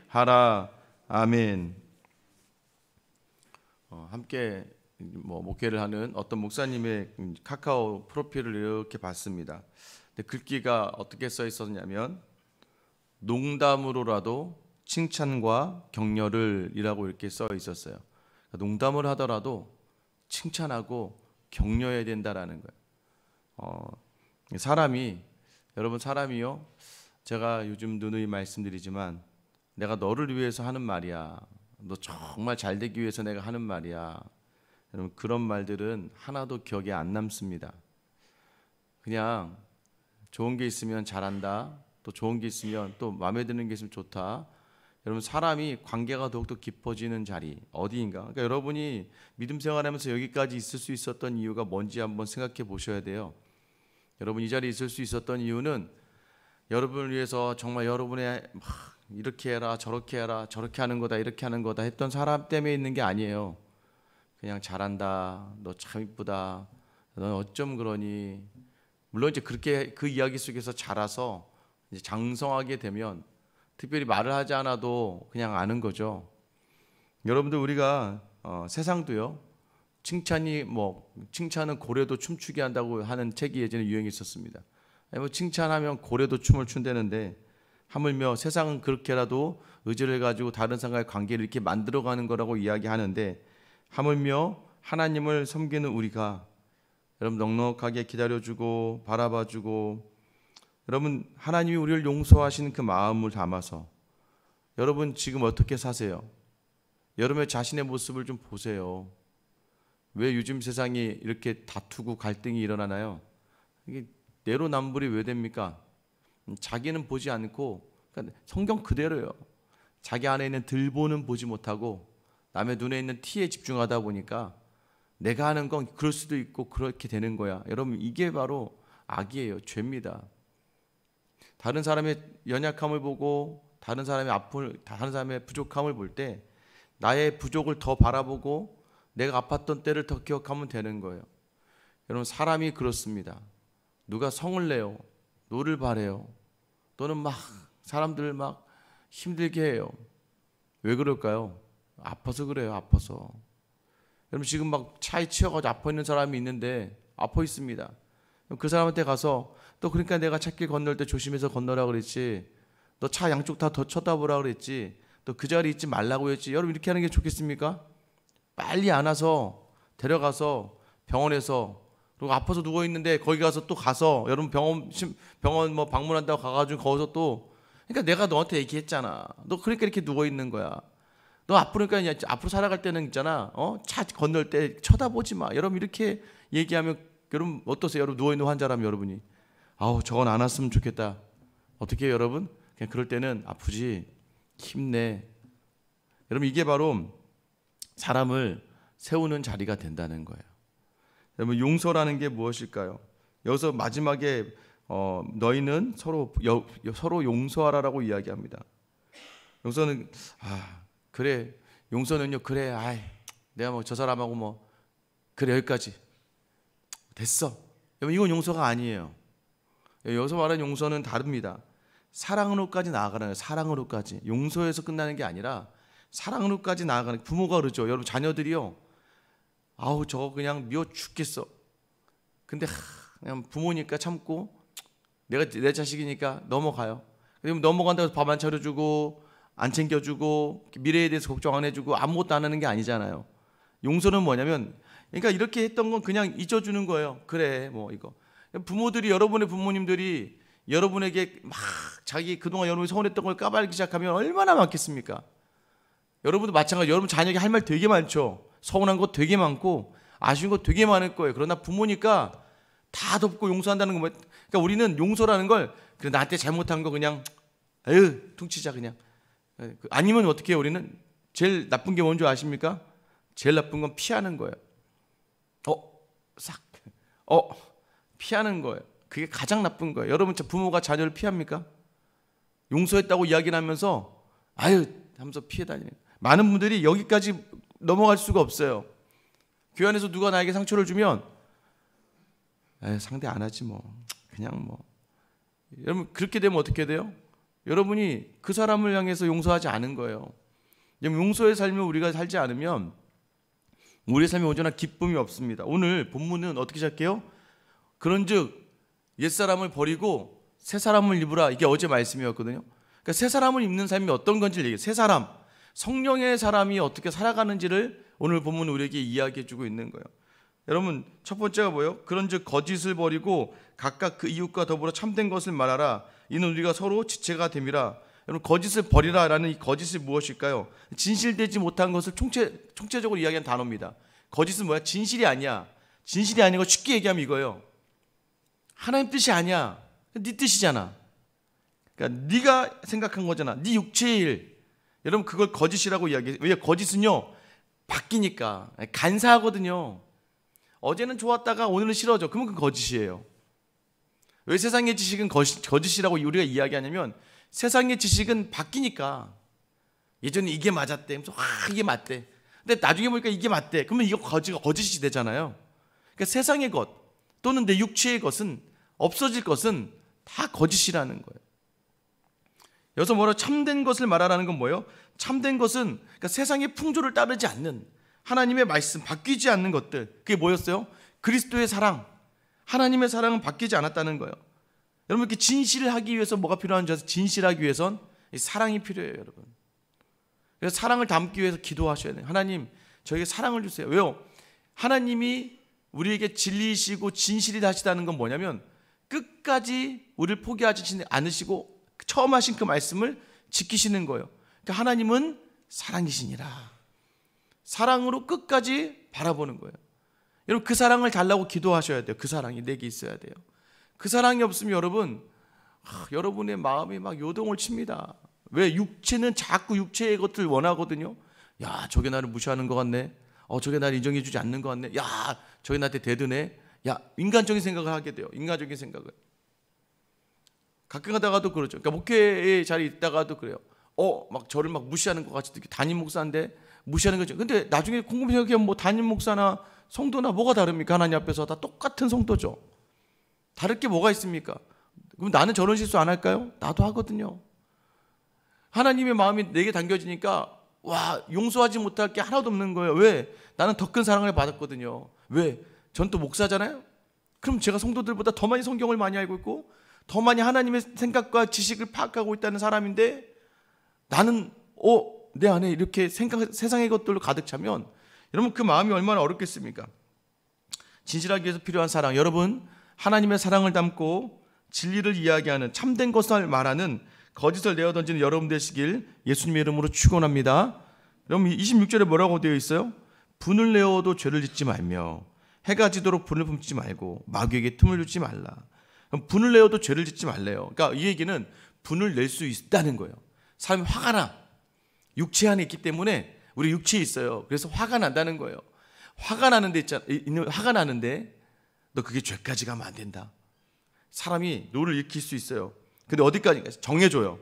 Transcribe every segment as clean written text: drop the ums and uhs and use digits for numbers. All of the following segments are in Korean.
하라. 아멘. 함께 목회를 하는 어떤 목사님의 카카오 프로필을 이렇게 봤습니다. 근데 글귀가 어떻게 써 있었냐면 농담으로라도 칭찬과 격려를 이라고 이렇게 써 있었어요. 농담을 하더라도 칭찬하고 격려해야 된다라는 거예요. 여러분 사람이요. 제가 요즘 누누이 말씀드리지만 내가 너를 위해서 하는 말이야. 너 정말 잘 되기 위해서 내가 하는 말이야. 여러분 그런 말들은 하나도 기억에 안 남습니다. 그냥 좋은 게 있으면 잘한다. 또 좋은 게 있으면 또 마음에 드는 게 있으면 좋다. 여러분 사람이 관계가 더욱더 깊어지는 자리 어디인가? 그러니까 여러분이 믿음 생활하면서 여기까지 있을 수 있었던 이유가 뭔지 한번 생각해 보셔야 돼요. 여러분 이 자리에 있을 수 있었던 이유는 여러분을 위해서 정말 여러분의 이렇게 해라 저렇게 해라 저렇게 하는 거다 이렇게 하는 거다 했던 사람 때문에 있는 게 아니에요. 그냥 잘한다. 너 참 이쁘다. 넌 어쩜 그러니. 물론 이제 그렇게 그 이야기 속에서 자라서 이제 장성하게 되면 특별히 말을 하지 않아도 그냥 아는 거죠. 여러분들 우리가 세상도요. 칭찬은 고래도 춤추게 한다고 하는 책이 예전에 유행이 있었습니다. 칭찬하면 고래도 춤을 춘다는데 하물며 세상은 그렇게라도 의지를 가지고 다른 사람과의 관계를 이렇게 만들어가는 거라고 이야기하는데 하물며 하나님을 섬기는 우리가 여러분 넉넉하게 기다려주고 바라봐주고 여러분 하나님이 우리를 용서하시는 그 마음을 담아서 여러분 지금 어떻게 사세요? 여러분의 자신의 모습을 좀 보세요. 왜 요즘 세상이 이렇게 다투고 갈등이 일어나나요? 이게 내로남불이 왜 됩니까? 자기는 보지 않고 그러니까 성경 그대로요. 자기 안에 있는 들보는 보지 못하고 남의 눈에 있는 티에 집중하다 보니까 내가 하는 건 그럴 수도 있고 그렇게 되는 거야. 여러분 이게 바로 악이에요. 죄입니다. 다른 사람의 연약함을 보고 다른 사람의 아픔을 다른 사람의 부족함을 볼 때 나의 부족을 더 바라보고 내가 아팠던 때를 더 기억하면 되는 거예요. 여러분 사람이 그렇습니다. 누가 성을 내요. 노를 바래요. 또는 사람들을 힘들게 해요. 왜 그럴까요? 아파서 그래요. 아파서. 여러분 지금 차에 치여가지고 아파 있는 사람이 있는데 아파 있습니다. 그 사람한테 가서 또 그러니까 내가 찻길 건널 때 조심해서 건너라 그랬지. 너 차 양쪽 다 더 쳐다보라 그랬지. 또 그 자리에 있지 말라고 했지. 여러분 이렇게 하는 게 좋겠습니까? 빨리 안아서 데려가서 병원에서 그리고 아파서 누워 있는데 거기 가서 또 가서 여러분 병원 방문한다고 가가지고 거기서 또 그러니까 내가 너한테 얘기했잖아. 너 그러니까 이렇게 누워 있는 거야. 너 앞으로 살아갈 때는 있잖아. 차 건널 때 쳐다보지 마. 여러분 이렇게 얘기하면 여러분 어떠세요? 여러분 누워 있는 환자라면 여러분이 저건 안 왔으면 좋겠다. 어떻게 해요, 여러분? 그냥 그럴 때는 아프지. 힘내. 여러분 이게 바로 사람을 세우는 자리가 된다는 거예요. 여러분 용서라는 게 무엇일까요? 여기서 마지막에 너희는 서로 용서하라라고 이야기합니다. 용서는 그래 용서는요 그래 내가 저 사람하고 그래 여기까지 됐어. 여러분 이건 용서가 아니에요. 여기서 말하는 용서는 다릅니다. 사랑으로까지 나아가는 거예요. 사랑으로까지 용서에서 끝나는 게 아니라 사랑으로까지 나아가는 부모가 그러죠. 여러분 자녀들이요. 저거 그냥 미워 죽겠어. 근데 그냥 부모니까 참고 내가 내 자식이니까 넘어가요. 그러면 넘어간다고 밥 안 차려주고 안 챙겨주고 미래에 대해서 걱정 안 해주고 아무것도 안 하는 게 아니잖아요. 용서는 뭐냐면 그러니까 이렇게 했던 건 그냥 잊어주는 거예요. 그래 이거 부모들이 여러분의 부모님들이 여러분에게 자기 그동안 여러분이 서운했던 걸 까발기 시작하면 얼마나 많겠습니까? 여러분도 마찬가지. 여러분 자녀에게 할 말 되게 많죠. 서운한 거 되게 많고 아쉬운 거 되게 많을 거예요. 그러나 부모니까 다 덮고 용서한다는 거 그러니까 우리는 용서라는 걸 그래 나한테 잘못한 거 그냥 퉁치자 그냥. 아니면 어떻게 해요? 우리는 제일 나쁜 게 뭔지 아십니까? 제일 나쁜 건 피하는 거예요. 피하는 거예요. 그게 가장 나쁜 거예요. 여러분 부모가 자녀를 피합니까? 용서했다고 이야기를 하면서 하면서 피해 다니는 많은 분들이 여기까지 넘어갈 수가 없어요. 교회 안에서 누가 나에게 상처를 주면 상대 안 하지 그냥 여러분 그렇게 되면 어떻게 돼요? 여러분이 그 사람을 향해서 용서하지 않은 거예요. 용서의 삶을 우리가 살지 않으면 우리의 삶에 온전한 기쁨이 없습니다. 오늘 본문은 어떻게 시작해요? 그런즉 옛사람을 버리고 새 사람을 입으라. 이게 어제 말씀이었거든요. 그러니까 새 사람을 입는 삶이 어떤 건지를 얘기해요. 새 사람, 성령의 사람이 어떻게 살아가는지를 오늘 본문은 우리에게 이야기해 주고 있는 거예요. 여러분, 첫 번째가 뭐예요? 그런즉 거짓을 버리고 각각 그 이웃과 더불어 참된 것을 말하라. 이는 우리가 서로 지체가 됨이라. 여러분, 거짓을 버리라라는 이 거짓이 무엇일까요? 진실되지 못한 것을 총체적으로 이야기한 단어입니다. 거짓은 뭐야? 진실이 아니야. 진실이 아닌 거 쉽게 얘기하면 이거예요. 하나님 뜻이 아니야. 네 뜻이잖아. 그러니까 네가 생각한 거잖아. 네 육체의 일. 여러분, 그걸 거짓이라고 이야기해요. 왜? 거짓은요, 바뀌니까. 간사하거든요. 어제는 좋았다가 오늘은 싫어져. 그러면 그건 거짓이에요. 왜 세상의 지식은 거짓이라고 우리가 이야기하냐면, 세상의 지식은 바뀌니까. 예전에 이게 맞았대. 이게 맞대. 근데 나중에 보니까 이게 맞대. 그러면 이거 거짓이 되잖아요. 그러니까 세상의 것 또는 내 육체의 것은, 없어질 것은 다 거짓이라는 거예요. 여기서 뭐라 참된 것을 말하라는 건 뭐예요? 참된 것은 그러니까 세상의 풍조를 따르지 않는 하나님의 말씀, 바뀌지 않는 것들. 그게 뭐였어요? 그리스도의 사랑. 하나님의 사랑은 바뀌지 않았다는 거예요. 여러분, 이렇게 진실을 하기 위해서 뭐가 필요한지 아세요? 진실하기 위해선 사랑이 필요해요, 여러분. 그래서 사랑을 담기 위해서 기도하셔야 돼요. 하나님, 저에게 사랑을 주세요. 왜요? 하나님이 우리에게 진리이시고 진실이 하시다는 건 뭐냐면 끝까지 우리를 포기하지 않으시고 처음 하신 그 말씀을 지키시는 거예요. 그러니까 하나님은 사랑이시니라. 사랑으로 끝까지 바라보는 거예요. 여러분, 그 사랑을 달라고 기도하셔야 돼요. 그 사랑이 내게 있어야 돼요. 그 사랑이 없으면 여러분의 마음이 막 요동을 칩니다. 왜? 육체는 자꾸 육체의 것들 원하거든요. 야, 저게 나를 무시하는 것 같네. 저게 나를 인정해 주지 않는 것 같네. 야, 저게 나한테 대드네. 야, 인간적인 생각을 하게 돼요. 인간적인 생각을. 가끔 가다가도 그러죠. 그러니까 목회의 자리에 있다가도 그래요. 막 저를 막 무시하는 것 같이 담임 목사인데 무시하는 거죠. 근데 나중에 곰곰이 생각해보면 뭐 담임 목사나 성도나 뭐가 다릅니까? 하나님 앞에서 다 똑같은 성도죠. 다를 게 뭐가 있습니까? 그럼 나는 저런 실수 안 할까요? 나도 하거든요. 하나님의 마음이 내게 당겨지니까 용서하지 못할 게 하나도 없는 거예요. 왜? 나는 더 큰 사랑을 받았거든요. 왜? 전 또 목사잖아요. 그럼 제가 성도들보다 더 많이 성경을 많이 알고 있고 더 많이 하나님의 생각과 지식을 파악하고 있다는 사람인데 나는 내 안에 이렇게 세상의 것들로 가득 차면 여러분, 그 마음이 얼마나 어렵겠습니까? 진실하기 위해서 필요한 사랑. 여러분, 하나님의 사랑을 담고 진리를 이야기하는 참된 것을 말하는 거짓을 내어던지는 여러분 되시길 예수님의 이름으로 축원합니다. 여러분, 26절에 뭐라고 되어 있어요? 분을 내어도 죄를 짓지 말며 해가 지도록 분을 품지 말고 마귀에게 틈을 주지 말라. 그럼 분을 내어도 죄를 짓지 말래요. 그러니까 이 얘기는 분을 낼 수 있다는 거예요. 사람이 화가 나. 육체 안에 있기 때문에 우리 육체에 있어요. 그래서 화가 난다는 거예요. 화가 나는데 너 그게 죄까지 가면 안 된다. 사람이 노를 일으킬 수 있어요. 근데 어디까지 정해줘요.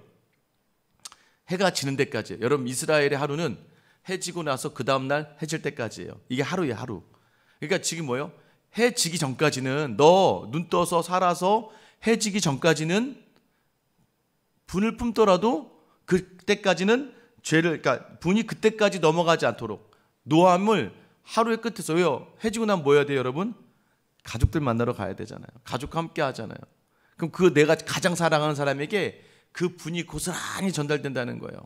해가 지는 데까지. 여러분, 이스라엘의 하루는 해 지고 나서 그 다음날 해 질 때까지예요. 이게 하루예요, 하루. 그러니까 지금 뭐예요? 해 지기 전까지는 너 눈 떠서 살아서 해 지기 전까지는 분을 품더라도 그때까지는 그러니까 분이 그때까지 넘어가지 않도록 노함을 하루의 끝에서. 왜요? 해 지고 나면 뭐 해야 돼요, 여러분? 가족들 만나러 가야 되잖아요. 가족과 함께 하잖아요. 그럼 내가 가장 사랑하는 사람에게 그 분이 고스란히 전달된다는 거예요.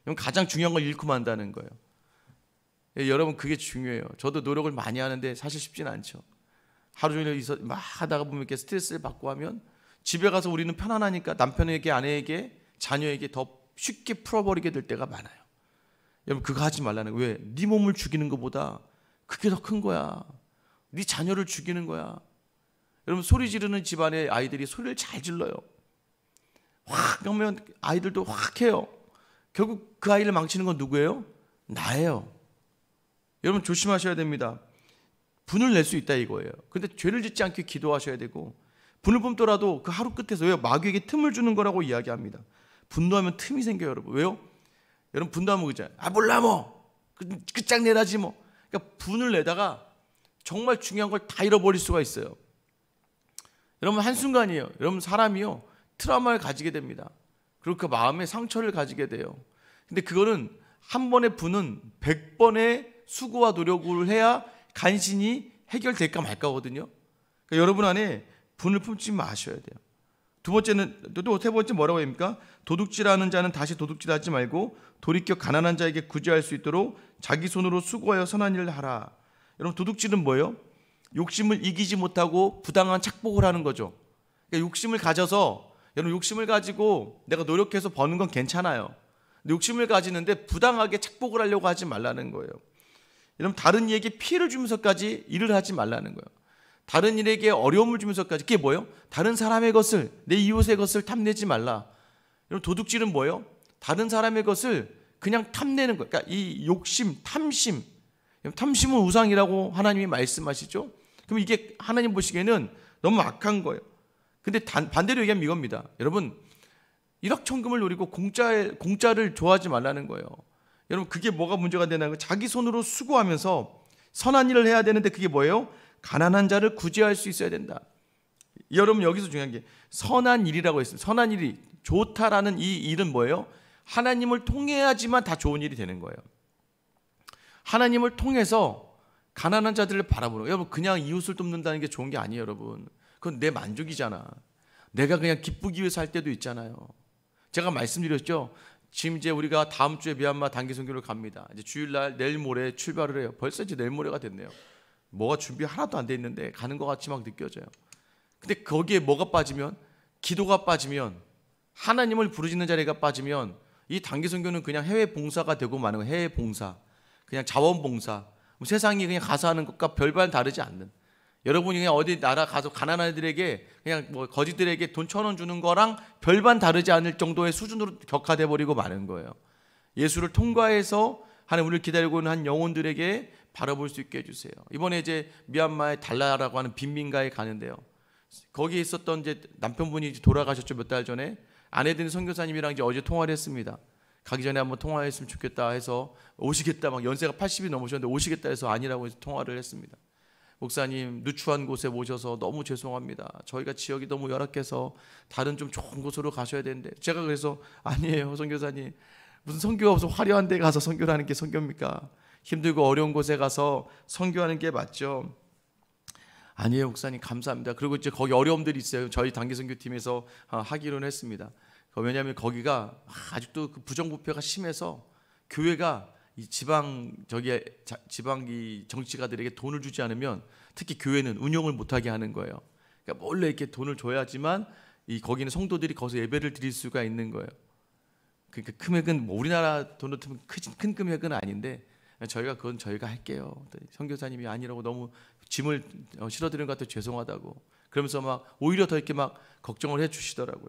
그럼 가장 중요한 걸 잃고 만다는 거예요. 여러분, 그게 중요해요. 저도 노력을 많이 하는데 사실 쉽지는 않죠. 하루 종일 막 하다가 보면 이렇게 스트레스를 받고 하면 집에 가서 우리는 편안하니까 남편에게, 아내에게, 자녀에게 더 쉽게 풀어버리게 될 때가 많아요. 여러분, 그거 하지 말라는 거예요. 왜? 네 몸을 죽이는 것보다 그게 더 큰 거야. 네 자녀를 죽이는 거야. 여러분, 소리 지르는 집안의 아이들이 소리를 잘 질러요. 확 하면 아이들도 확 해요. 결국 그 아이를 망치는 건 누구예요? 나예요. 여러분, 조심하셔야 됩니다. 분을 낼 수 있다 이거예요. 근데 죄를 짓지 않게 기도하셔야 되고, 분을 품더라도 그 하루 끝에서, 왜요? 마귀에게 틈을 주는 거라고 이야기합니다. 분노하면 틈이 생겨요, 여러분. 왜요? 여러분, 분노하면 그잖아요. 몰라 뭐. 끝장내라지 뭐. 그러니까 분을 내다가 정말 중요한 걸 다 잃어버릴 수가 있어요. 여러분, 한순간이에요. 여러분, 사람이요, 트라우마를 가지게 됩니다. 그리고 그 마음에 상처를 가지게 돼요. 근데 그거는 한 번의 분은 100번의 수고와 노력을 해야 간신히 해결될까 말까거든요. 그러니까 여러분 안에 분을 품지 마셔야 돼요. 두 번째는, 또 세 번째 뭐라고 합니까? 도둑질하는 자는 다시 도둑질하지 말고 돌이켜 가난한 자에게 구제할 수 있도록 자기 손으로 수고하여 선한 일을 하라. 여러분, 도둑질은 뭐예요? 욕심을 이기지 못하고 부당한 착복을 하는 거죠. 그러니까 욕심을 가져서, 여러분, 욕심을 가지고 내가 노력해서 버는 건 괜찮아요. 근데 욕심을 가지는데 부당하게 착복을 하려고 하지 말라는 거예요. 여러분, 다른 이에게 피해를 주면서까지 일을 하지 말라는 거예요. 다른 일에게 어려움을 주면서까지. 그게 뭐예요? 다른 사람의 것을, 내 이웃의 것을 탐내지 말라. 여러분, 도둑질은 뭐예요? 다른 사람의 것을 그냥 탐내는 거예요. 그러니까 이 욕심, 탐심. 탐심은 우상이라고 하나님이 말씀하시죠. 그럼 이게 하나님 보시기에는 너무 악한 거예요. 근데 반대로 얘기하면 이겁니다. 여러분, 일확천금을 노리고 공짜를 좋아하지 말라는 거예요. 여러분, 그게 뭐가 문제가 되나요? 자기 손으로 수고하면서 선한 일을 해야 되는데 그게 뭐예요? 가난한 자를 구제할 수 있어야 된다. 여러분, 여기서 중요한 게 선한 일이라고 했습니다. 선한 일이 좋다라는 이 일은 뭐예요? 하나님을 통해야지만 다 좋은 일이 되는 거예요. 하나님을 통해서 가난한 자들을 바라보는 거예요. 여러분, 그냥 이웃을 돕는다는 게 좋은 게 아니에요. 여러분, 그건 내 만족이잖아. 내가 그냥 기쁘기 위해서 할 때도 있잖아요. 제가 말씀드렸죠. 지금 이제 우리가 다음 주에 미얀마 단기 선교를 갑니다. 이제 주일날 내일 모레 출발을 해요. 벌써 이제 내일 모레가 됐네요. 뭐가 준비 하나도 안 돼 있는데 가는 것 같이 막 느껴져요. 근데 거기에 뭐가 빠지면, 기도가 빠지면, 하나님을 부르짖는 자리가 빠지면 이 단기 선교는 그냥 해외 봉사가 되고 마는 거예요. 해외 봉사, 그냥 자원봉사, 세상이 그냥 가서 하는 것과 별반 다르지 않는, 여러분이 그냥 어디 나라 가서 가난한 애들에게 그냥 뭐 거지들에게 돈 1,000원 주는 거랑 별반 다르지 않을 정도의 수준으로 격화돼 버리고 마는 거예요. 예수를 통과해서 하나님 우리를 기다리고 있는 한 영혼들에게 바라볼 수 있게 해주세요. 이번에 이제 미얀마의 달라라고 하는 빈민가에 가는데요. 거기에 있었던 이제 남편분이 이제 돌아가셨죠. 몇 달 전에. 아내들은 선교사님이랑 이제 어제 통화를 했습니다. 가기 전에 한번 통화했으면 좋겠다 해서 오시겠다, 막 연세가 80이 넘으셨는데 오시겠다 해서 아니라고 해서 통화를 했습니다. 목사님, 누추한 곳에 모셔서 너무 죄송합니다. 저희가 지역이 너무 열악해서 다른 좀 좋은 곳으로 가셔야 되는데, 제가 그래서 아니에요 선교사님, 무슨 선교가 없어 화려한 데 가서 선교를 하는 게 선교입니까? 힘들고 어려운 곳에 가서 선교하는 게 맞죠. 아니에요 목사님, 감사합니다. 그리고 이제 거기 어려움들이 있어요. 저희 단기 선교팀에서 하기로는 했습니다. 왜냐하면 거기가 아직도 그 부정부패가 심해서 교회가 이 지방 이 정치가들에게 돈을 주지 않으면 특히 교회는 운영을 못하게 하는 거예요. 그러니까 몰래 이렇게 돈을 줘야지만 거기는 성도들이 거기서 예배를 드릴 수가 있는 거예요. 그러니까 금액은 뭐 우리나라 돈으로 치면 큰 금액은 아닌데, 그건 저희가 할게요. 선교사님이 아니라고 너무 짐을 실어드리는 것 같아 죄송하다고. 그러면서 막 오히려 더 이렇게 막 걱정을 해주시더라고요.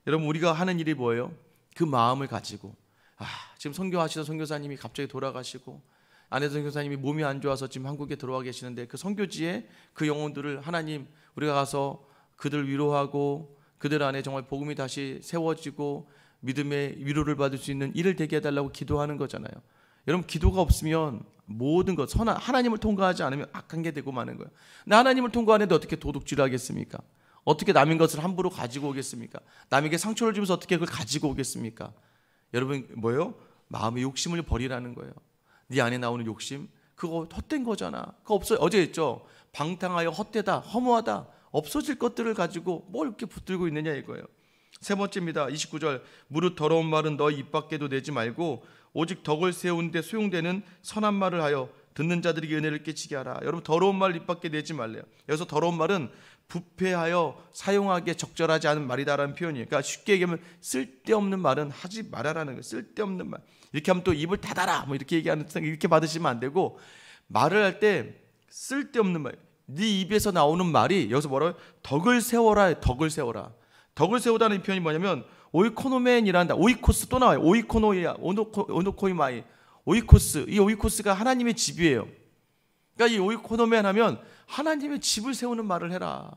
여러분, 우리가 하는 일이 뭐예요? 그 마음을 가지고, 지금 선교하시던 선교사님이 갑자기 돌아가시고, 아내 선교사님이 몸이 안 좋아서 지금 한국에 들어와 계시는데, 그 선교지에 그 영혼들을 하나님, 우리가 가서 그들 위로하고 그들 안에 정말 복음이 다시 세워지고 믿음의 위로를 받을 수 있는 일을 되게 해달라고 기도하는 거잖아요. 여러분, 기도가 없으면 모든 것, 하나님을 통과하지 않으면 악한 게 되고 마는 거예요. 근데 하나님을 통과하는데 어떻게 도둑질을 하겠습니까? 어떻게 남의 것을 함부로 가지고 오겠습니까? 남에게 상처를 주면서 어떻게 그걸 가지고 오겠습니까? 여러분, 뭐예요? 마음의 욕심을 버리라는 거예요. 네 안에 나오는 욕심, 그거 헛된 거잖아. 그거 없어요. 어제 했죠. 방탕하여 헛되다, 허무하다, 없어질 것들을 가지고 뭘 이렇게 붙들고 있느냐 이거예요. 세 번째입니다. 29절, 무릇 더러운 말은 너희 입 밖에도 내지 말고 오직 덕을 세우는 데 소용되는 선한 말을 하여 듣는 자들에게 은혜를 끼치게 하라. 여러분, 더러운 말 입 밖에 내지 말래요. 여기서 더러운 말은 부패하여 사용하기에 적절하지 않은 말이다라는 표현이에요. 그러니까 쉽게 얘기하면 쓸데없는 말은 하지 말아라는 거예요. 쓸데없는 말. 이렇게 하면 또 입을 닫아라 뭐 이렇게 얘기하는, 이렇게 받으시면 안 되고, 말을 할 때 쓸데없는 말, 네 입에서 나오는 말이, 여기서 뭐라고요? 덕을 세워라. 덕을 세워라. 덕을 세우다는 표현이 뭐냐면 오이코노멘이란다. 오이코스 또 나와요. 오이코노이야, 오노코이마이, 오이코스. 이 오이코스가 하나님의 집이에요. 그러니까 이 오이코노멘 하면 하나님의 집을 세우는 말을 해라.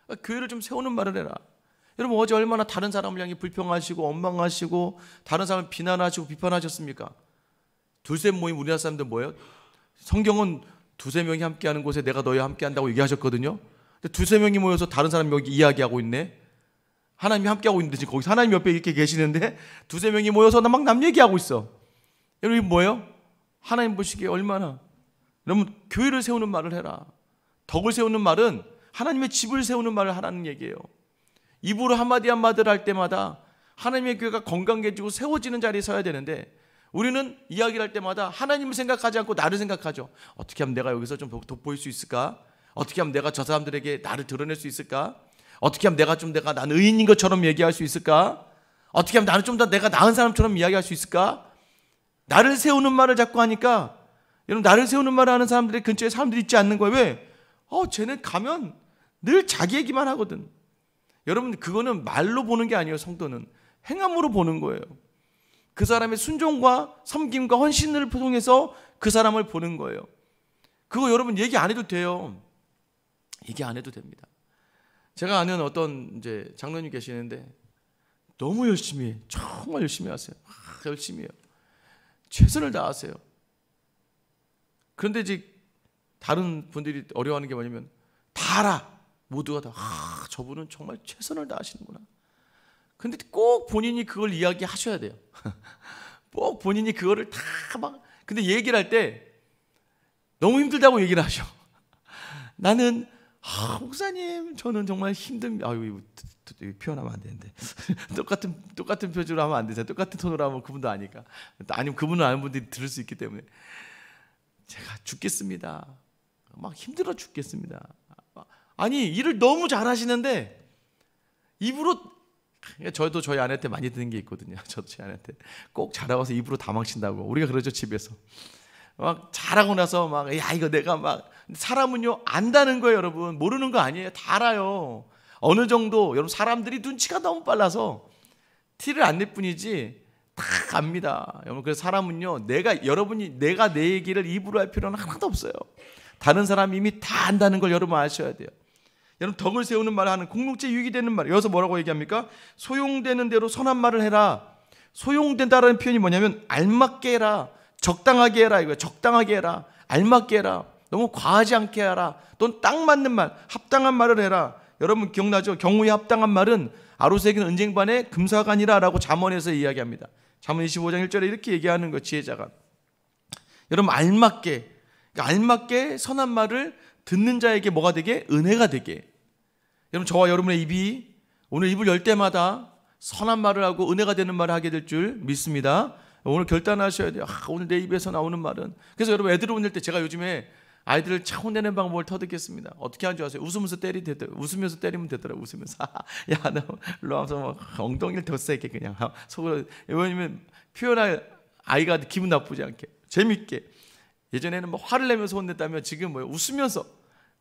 그러니까 교회를 좀 세우는 말을 해라. 여러분, 어제 얼마나 다른 사람을 향해 불평하시고 원망하시고 다른 사람을 비난하시고 비판하셨습니까? 둘셋 모임, 우리나라 사람들 뭐예요? 성경은 두세 명이 함께하는 곳에 내가 너희와 함께한다고 얘기하셨거든요. 근데 두세 명이 모여서 다른 사람 여기 이야기하고 있네. 하나님이 함께하고 있는데 지금 거기서 하나님 옆에 이렇게 계시는데 두세 명이 모여서 막 남 얘기하고 있어. 여러분 이게 뭐예요? 하나님 보시기에 얼마나, 여러분 교회를 세우는 말을 해라. 덕을 세우는 말은 하나님의 집을 세우는 말을 하라는 얘기예요. 입으로 한마디 한마디를 할 때마다 하나님의 교회가 건강해지고 세워지는 자리에 서야 되는데, 우리는 이야기를 할 때마다 하나님을 생각하지 않고 나를 생각하죠. 어떻게 하면 내가 여기서 좀 돋보일 수 있을까? 어떻게 하면 내가 저 사람들에게 나를 드러낼 수 있을까? 어떻게 하면 내가 나는 의인인 것처럼 얘기할 수 있을까? 어떻게 하면 나는 좀 더 내가 나은 사람처럼 이야기할 수 있을까? 나를 세우는 말을 자꾸 하니까, 여러분 나를 세우는 말을 하는 사람들의 근처에 사람들이 있지 않는 거예요. 왜? 쟤는 가면 늘 자기 얘기만 하거든. 여러분 그거는 말로 보는 게 아니에요. 성도는 행함으로 보는 거예요. 그 사람의 순종과 섬김과 헌신을 통해서 그 사람을 보는 거예요. 그거 여러분 얘기 안 해도 돼요. 얘기 안 해도 됩니다. 제가 아는 어떤 이제 장로님 계시는데 너무 열심히 해. 정말 열심히 하세요. 열심히 해요. 최선을 다하세요. 그런데 이제 다른 분들이 어려워하는 게 뭐냐면 다 알아. 모두가 다 저분은 정말 최선을 다하시는구나. 근데 꼭 본인이 그걸 이야기하셔야 돼요. 꼭 본인이 그거를 다 막, 근데 얘기를 할 때 너무 힘들다고 얘기를 하셔. 나는 목사님 저는 정말 이거 표현하면 안 되는데 똑같은 표준으로 하면 안 되잖아요. 똑같은 톤으로 하면 그분도 아니까, 아니면 그분은 아는 분들이 들을 수 있기 때문에 제가 죽겠습니다. 막 힘들어 죽겠습니다. 아니 일을 너무 잘하시는데 입으로, 저도 저희 아내한테 많이 듣는 게 있거든요. 저도 제 아내한테 꼭 잘하고서 입으로 다 망친다고 우리가 그러죠. 집에서 막 잘하고 나서 막 야 이거 내가 막, 사람은요 안다는 거예요. 여러분 모르는 거 아니에요. 다 알아요. 어느 정도 여러분 사람들이 눈치가 너무 빨라서 티를 안 낼 뿐이지 다 압니다. 여러분 그래서 사람은요 내가 내 얘기를 입으로 할 필요는 하나도 없어요. 다른 사람이 이미 다 안다는 걸 여러분 아셔야 돼요. 여러분 덕을 세우는 말을 하는 공동체 유익이 되는 말. 여기서 뭐라고 얘기합니까? 소용되는 대로 선한 말을 해라. 소용된다라는 표현이 뭐냐면 알맞게 해라, 적당하게 해라 이거예요. 적당하게 해라, 알맞게 해라, 너무 과하지 않게 해라, 또는 딱 맞는 말, 합당한 말을 해라. 여러분 기억나죠? 경우에 합당한 말은 아로새긴 은쟁반의 금사간이라 라고 잠언에서 이야기합니다. 잠언 25장 1절에 이렇게 얘기하는 거, 지혜자가. 여러분 알맞게, 그러니까 알맞게 선한 말을 듣는 자에게 뭐가 되게? 은혜가 되게. 여러분 저와 여러분의 입이 오늘 입을 열 때마다 선한 말을 하고 은혜가 되는 말을 하게 될 줄 믿습니다. 오늘 결단하셔야 돼요. 오늘 내 입에서 나오는 말은. 그래서 여러분 애들 혼낼 때 제가 요즘에 아이들을 차 혼내는 방법을 터득했습니다. 어떻게 하는 줄 아세요? 웃으면서 때리면 되더라고요. 웃으면서 야 너 일로 와서 막 엉덩이를 더 세게 그냥 속으로. 왜냐면 표현할 아이가 기분 나쁘지 않게 재밌게. 예전에는 뭐 화를 내면서 혼냈다면 지금 뭐예요? 웃으면서,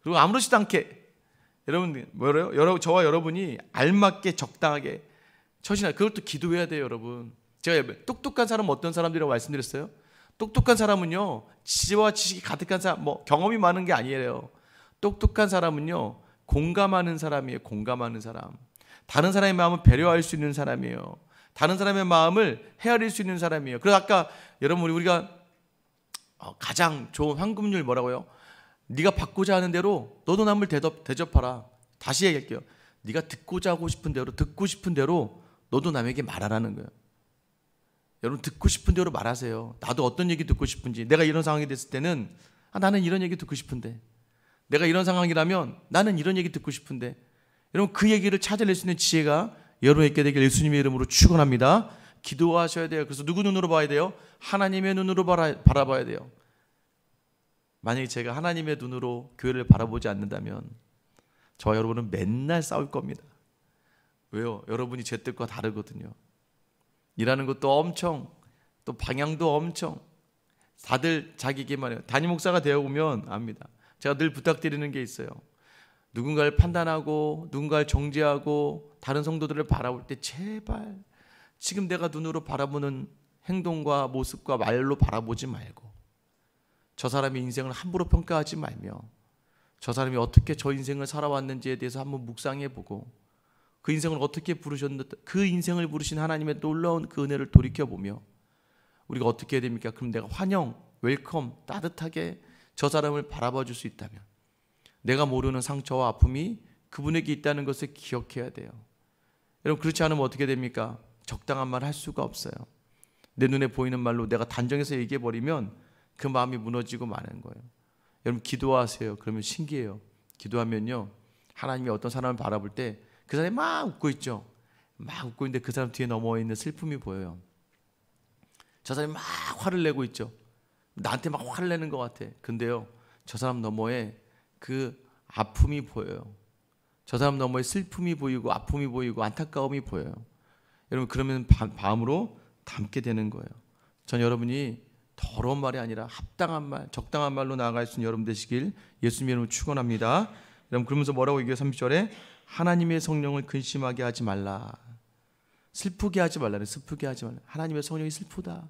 그리고 아무렇지도 않게. 여러분 뭐래요? 저와 여러분이 알맞게 적당하게 처신할, 그것도 기도해야 돼요. 여러분 제가 똑똑한 사람은 어떤 사람들이라고 말씀드렸어요? 똑똑한 사람은요 지혜와 지식이 가득한 사람, 뭐 경험이 많은 게 아니에요. 똑똑한 사람은요 공감하는 사람이에요. 공감하는 사람. 다른 사람의 마음을 배려할 수 있는 사람이에요. 다른 사람의 마음을 헤아릴 수 있는 사람이에요. 그래서 아까 여러분 우리가 가장 좋은 황금률 뭐라고요? 네가 받고자 하는 대로 너도 남을 대접하라. 다시 얘기할게요. 네가 듣고자 하고 싶은 대로, 듣고 싶은 대로 너도 남에게 말하라는 거예요. 여러분 듣고 싶은 대로 말하세요. 나도 어떤 얘기 듣고 싶은지. 내가 이런 상황이 됐을 때는 나는 이런 얘기 듣고 싶은데, 내가 이런 상황이라면 나는 이런 얘기 듣고 싶은데. 여러분 그 얘기를 찾아낼 수 있는 지혜가 여러분에게 되길 예수님의 이름으로 축원합니다. 기도하셔야 돼요. 그래서 누구 눈으로 봐야 돼요? 하나님의 눈으로 바라봐야 돼요. 만약에 제가 하나님의 눈으로 교회를 바라보지 않는다면 저와 여러분은 맨날 싸울 겁니다. 왜요? 여러분이 제 뜻과 다르거든요. 일하는 것도 엄청, 또 방향도 엄청, 다들 자기에게만 해요. 담임 목사가 되어보면 압니다. 제가 늘 부탁드리는 게 있어요. 누군가를 판단하고 누군가를 정죄하고 다른 성도들을 바라볼 때 제발 지금 내가 눈으로 바라보는 행동과 모습과 말로 바라보지 말고, 저 사람의 인생을 함부로 평가하지 말며, 저 사람이 어떻게 저 인생을 살아왔는지에 대해서 한번 묵상해보고, 그 인생을 어떻게 부르셨는지, 그 인생을 부르신 하나님의 놀라운 그 은혜를 돌이켜보며 우리가 어떻게 해야 됩니까? 그럼 내가 환영, 웰컴, 따뜻하게 저 사람을 바라봐 줄 수 있다면, 내가 모르는 상처와 아픔이 그분에게 있다는 것을 기억해야 돼요. 여러분 그렇지 않으면 어떻게 됩니까? 적당한 말 할 수가 없어요. 내 눈에 보이는 말로 내가 단정해서 얘기해버리면 그 마음이 무너지고 마는 거예요. 여러분 기도하세요. 그러면 신기해요. 기도하면요, 하나님이 어떤 사람을 바라볼 때 그 사람이 막 웃고 있죠. 막 웃고 있는데 그 사람 뒤에 넘어 있는 슬픔이 보여요. 저 사람이 막 화를 내고 있죠. 나한테 막 화를 내는 것 같아. 근데요, 저 사람 너머에 그 아픔이 보여요. 저 사람 너머에 슬픔이 보이고 아픔이 보이고 안타까움이 보여요. 여러분 그러면 마음으로 담게 되는 거예요. 전 여러분이 더러운 말이 아니라 합당한 말, 적당한 말로 나아갈 수 있는 여러분 되시길 예수님 이름으로 축원합니다. 여러분 그러면서 뭐라고 얘기해요? 30절에 하나님의 성령을 근심하게 하지 말라. 슬프게 하지 말라네. 슬프게 하지 말라. 하나님의 성령이 슬프다.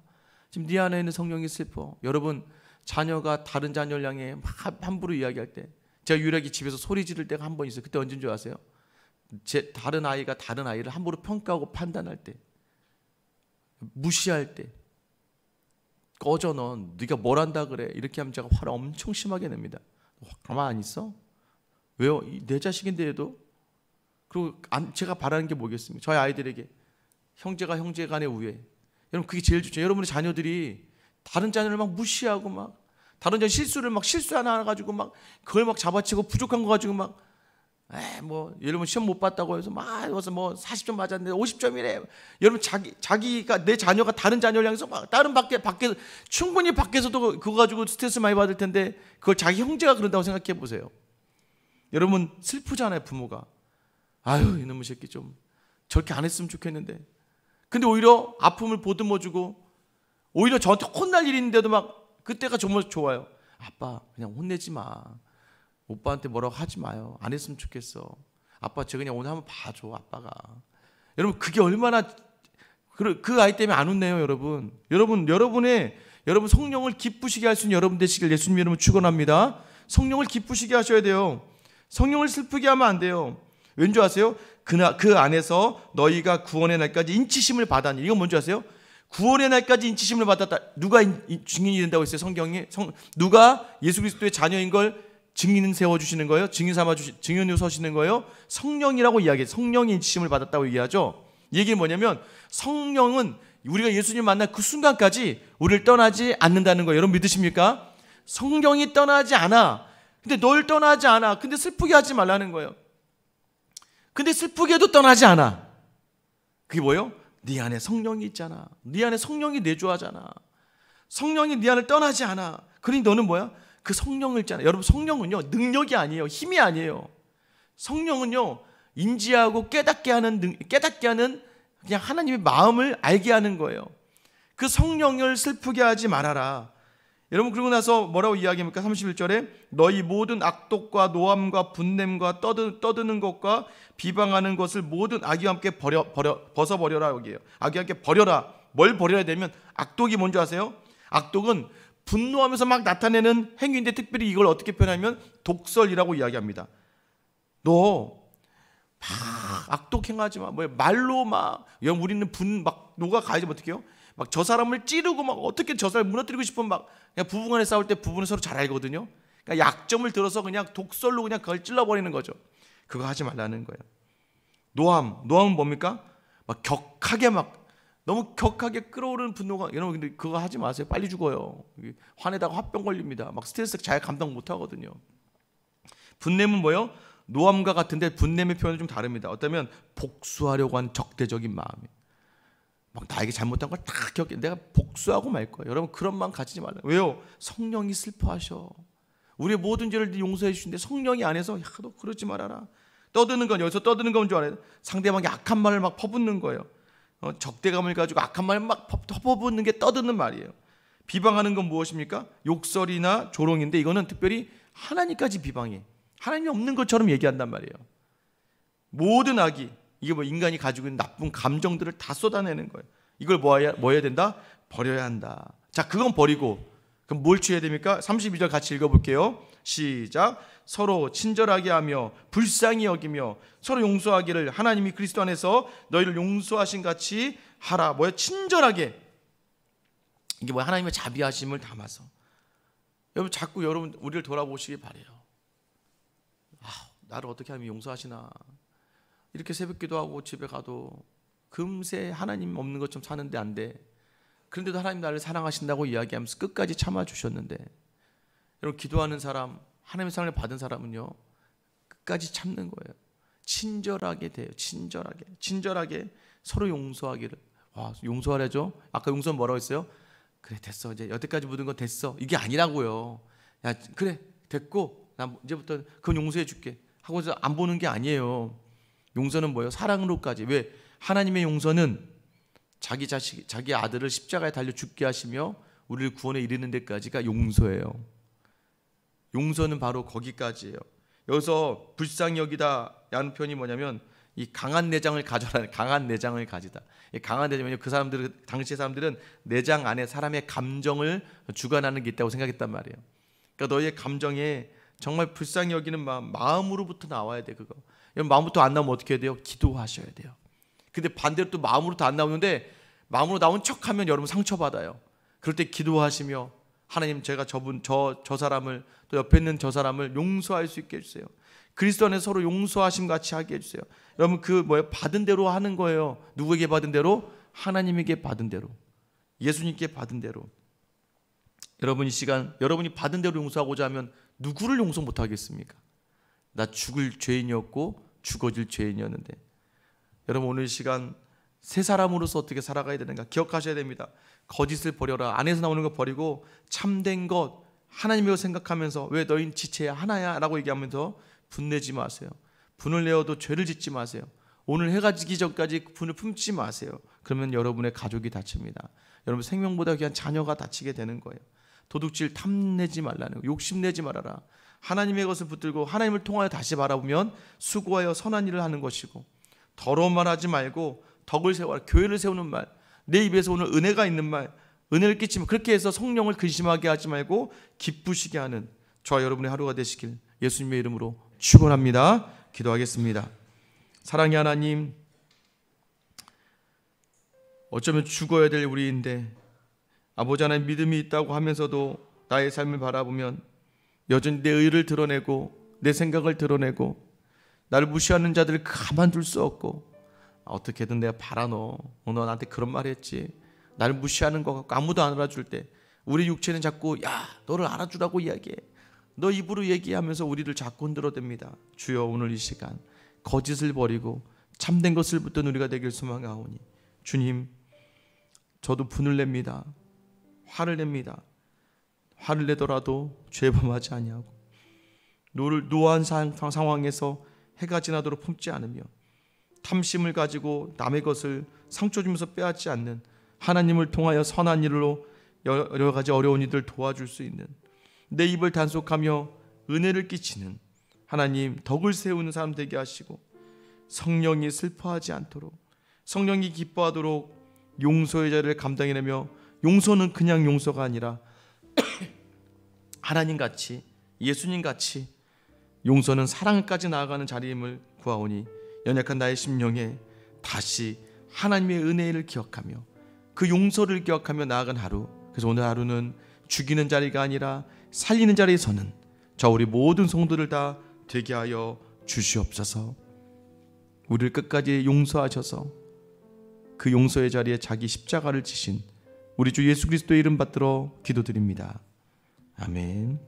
지금 네 안에 있는 성령이 슬퍼. 여러분 자녀가 다른 자녀를 향해 막 함부로 이야기할 때, 제가 유일하게 집에서 소리 지를 때가 한 번 있어요. 그때 언제인 줄 아세요? 다른 아이가 다른 아이를 함부로 평가하고 판단할 때, 무시할 때, 꺼져 넌 네가 뭘 한다 그래, 이렇게 하면 제가 화를 엄청 심하게 냅니다. 가만 안 있어? 왜요? 내 자식인데 얘도. 그리고 제가 바라는 게 뭐겠습니까? 저희 아이들에게 형제가 형제 간의 우애. 여러분 그게 제일 좋죠. 여러분의 자녀들이 다른 자녀를 막 무시하고 막 다른 자녀 실수를 막 실수 하나 가지고 막 그걸 막 잡아치고 부족한 거 가지고 막 뭐 여러분 시험 못 봤다고 해서 막 와서 뭐 40점 맞았는데 50점이래. 여러분 자기가 내 자녀가 다른 자녀를 향해서 막 다른 밖에 충분히 밖에서도 그거 가지고 스트레스 많이 받을 텐데 그걸 자기 형제가 그런다고 생각해 보세요. 여러분 슬프잖아요. 부모가 아유 이놈의 새끼 좀 저렇게 안 했으면 좋겠는데, 근데 오히려 아픔을 보듬어주고 오히려 저한테 혼날 일이 있는데도 막 그때가 정말 좋아요. 아빠 그냥 혼내지 마. 오빠한테 뭐라고 하지 마요. 안 했으면 좋겠어. 아빠 저 그냥 오늘 한번 봐줘 아빠가. 여러분 그게 얼마나 그 아이 때문에 안 웃네요. 여러분 성령을 기쁘시게 할 수 있는 여러분 되시길 예수님 이름으로 축원합니다. 성령을 기쁘시게 하셔야 돼요. 성령을 슬프게 하면 안 돼요. 왠지 아세요? 그 안에서 너희가 구원의 날까지 인치심을 받았니. 이건 뭔지 아세요? 구원의 날까지 인치심을 받았다. 누가 증인이 된다고 했어요? 성경에 누가 예수 그리스도의 자녀인 걸 증인 세워주시는 거예요? 증인으로 서시는 거예요? 성령이라고 이야기해요. 성령이 인치심을 받았다고 얘기하죠. 이 얘기는 뭐냐면 성령은 우리가 예수님 만날 그 순간까지 우리를 떠나지 않는다는 거예요. 여러분 믿으십니까? 성령이 떠나지 않아. 근데 널 떠나지 않아. 근데 슬프게 하지 말라는 거예요. 근데 슬프게도 떠나지 않아. 그게 뭐예요? 네 안에 성령이 있잖아. 네 안에 성령이 내주하잖아. 성령이 네 안을 떠나지 않아. 그러니 너는 뭐야? 그 성령을 있잖아. 여러분 성령은요 능력이 아니에요. 힘이 아니에요. 성령은요 인지하고 깨닫게 하는 그냥 하나님의 마음을 알게 하는 거예요. 그 성령을 슬프게 하지 말아라. 여러분 그러고 나서 뭐라고 이야기합니까? 31절에 너희 모든 악독과 노함과 분냄과 떠드는 것과 비방하는 것을 모든 악의와 함께 벗어버려라. 여기에요. 악의와 함께 버려라. 뭘 버려야 되면 악독이 뭔지 아세요? 악독은 분노하면서 막 나타내는 행위인데 특별히 이걸 어떻게 표현하면 독설이라고 이야기합니다. 너 막 악독 행하지 마. 말로 막 우리는 막 녹아가야지 어떻게 해요? 막 저 사람을 찌르고 막 어떻게 저 사람을 무너뜨리고 싶으면 막 그냥 부부간에 싸울 때 부부는 서로 잘 알거든요. 그러니까 약점을 들어서 그냥 독설로 그냥 그걸 찔러버리는 거죠. 그거 하지 말라는 거예요. 노함은 뭡니까? 막 격하게 너무 격하게 끌어오르는 분노가. 여러분 근데 그거 하지 마세요. 빨리 죽어요. 화내다가 화병 걸립니다. 막 스트레스 잘 감당 못 하거든요. 분냄은 뭐예요? 노함과 같은데 분냄의 표현은 좀 다릅니다. 어쩌면 복수하려고 한 적대적인 마음이에요. 막 나에게 잘못한 걸 다 기억해. 내가 복수하고 말 거야. 여러분 그런 마음 가지지 말라. 왜요? 성령이 슬퍼하셔. 우리의 모든 죄를 용서해 주시는데 성령이 안에서 너 그러지 말아라. 떠드는 건 여기서 떠드는 건 줄 알아요. 상대방이 악한 말을 막 퍼붓는 거예요. 적대감을 가지고 악한 말을 막 퍼붓는 게 떠드는 말이에요. 비방하는 건 무엇입니까? 욕설이나 조롱인데 이거는 특별히 하나님까지 비방해. 하나님이 없는 것처럼 얘기한단 말이에요. 모든 악이 이게 인간이 가지고 있는 나쁜 감정들을 다 쏟아내는 거예요. 이걸 뭐 해야 된다? 버려야 한다. 자, 그건 버리고 그럼 뭘 취해야 됩니까? 32절 같이 읽어볼게요. 시작. 서로 친절하게 하며 불쌍히 여기며 서로 용서하기를 하나님이 그리스도 안에서 너희를 용서하신 같이 하라. 친절하게. 이게 하나님의 자비하심을 담아서. 여러분 자꾸 우리를 돌아보시기 바래요. 나를 어떻게 하면 용서하시나. 이렇게 새벽 기도하고 집에 가도 금세 하나님 없는 것처럼 사는데 안 돼. 그런데도 하나님 나를 사랑하신다고 이야기하면서 끝까지 참아주셨는데, 여러분 기도하는 사람, 하나님의 사랑을 받은 사람은요 끝까지 참는 거예요. 친절하게 돼요. 친절하게 서로 용서하기를. 와, 용서하래죠. 아까 용서는 뭐라고 했어요? 그래 됐어, 이제 여태까지 묻은 거 됐어, 이게 아니라고요. 야 그래 됐고 나 이제부터 그건 용서해 줄게 하고서 안 보는 게 아니에요. 용서는 뭐예요? 사랑으로까지. 왜? 하나님의 용서는 자기 아들을 십자가에 달려 죽게 하시며 우리를 구원에 이르는 데까지가 용서예요. 용서는 바로 거기까지예요. 여기서 불쌍히 여기다라는 표현이 뭐냐면 이 강한 내장을 가져라. 강한 내장을 가지다. 이 강한 내장은요, 그 사람들은, 당시 사람들은 내장 안에 사람의 감정을 주관하는 게 있다고 생각했단 말이에요. 그러니까 너희의 감정에 정말 불쌍히 여기는 마음으로부터 나와야 돼. 그거 여러분, 마음부터 안 나오면 어떻게 해야 돼요? 기도하셔야 돼요. 근데 반대로 또 마음으로부터 안 나오는데 마음으로 나온 척하면 여러분 상처받아요. 그럴 때 기도하시며 하나님, 제가 저 사람을, 또 옆에 있는 저 사람을 용서할 수 있게 해주세요. 그리스도 안에 서로 용서하심 같이 하게 해주세요. 여러분 받은 대로 하는 거예요. 누구에게 받은 대로? 하나님에게 받은 대로, 예수님께 받은 대로. 여러분 이 시간 여러분이 받은 대로 용서하고자 하면 누구를 용서 못하겠습니까? 나 죽을 죄인이었고 죽어질 죄인이었는데. 여러분 오늘 이 시간 새 사람으로서 어떻게 살아가야 되는가 기억하셔야 됩니다. 거짓을 버려라. 안에서 나오는 거 버리고 참된 것 하나님이라고 생각하면서, 왜 너희는 지체야 하나야 라고 얘기하면서 분내지 마세요. 분을 내어도 죄를 짓지 마세요. 오늘 해가 지기 전까지 분을 품지 마세요. 그러면 여러분의 가족이 다칩니다. 여러분 생명보다 귀한 자녀가 다치게 되는 거예요. 도둑질 탐내지 말라는 거예요. 욕심내지 말아라. 하나님의 것을 붙들고 하나님을 통하여 다시 바라보면 수고하여 선한 일을 하는 것이고, 더러운 말 하지 말고 덕을 세워라. 교회를 세우는 말, 내 입에서 오늘 은혜가 있는 말, 은혜를 끼치면 그렇게 해서 성령을 근심하게 하지 말고 기쁘시게 하는 저와 여러분의 하루가 되시길 예수님의 이름으로 축원합니다. 기도하겠습니다. 사랑의 하나님, 어쩌면 죽어야 될 우리인데 아버지 하나님, 믿음이 있다고 하면서도 나의 삶을 바라보면 여전히 내 의를 드러내고 내 생각을 드러내고 나를 무시하는 자들을 가만둘 수 없고, 어떻게든 내가 너 나한테 그런 말 했지, 나를 무시하는 것 같고 아무도 안 알아줄 때 우리 육체는 자꾸 야 너를 알아주라고 이야기해, 너 입으로 얘기하면서 우리를 자꾸 흔들어댑니다. 주여, 오늘 이 시간 거짓을 버리고 참된 것을 붙든 우리가 되길 소망하오니, 주님, 저도 분을 냅니다. 화를 냅니다. 화를 내더라도 죄범하지 아니하고 노한 상황에서 해가 지나도록 품지 않으며 탐심을 가지고 남의 것을 상처 주면서 빼앗지 않는, 하나님을 통하여 선한 일로 여러 가지 어려운 이들 도와줄 수 있는, 내 입을 단속하며 은혜를 끼치는 하나님, 덕을 세우는 사람 되게 하시고, 성령이 슬퍼하지 않도록, 성령이 기뻐하도록 용서의 자리를 감당해내며, 용서는 그냥 용서가 아니라 하나님같이, 예수님같이 용서는 사랑까지 나아가는 자리임을 구하오니, 연약한 나의 심령에 다시 하나님의 은혜를 기억하며 그 용서를 기억하며 나아간 하루. 그래서 오늘 하루는 죽이는 자리가 아니라 살리는 자리에 서는 저 우리 모든 성도들 다 되게 하여 주시옵소서. 우리를 끝까지 용서하셔서 그 용서의 자리에 자기 십자가를 지신 우리 주 예수 그리스도의 이름 받들어 기도드립니다. 아멘.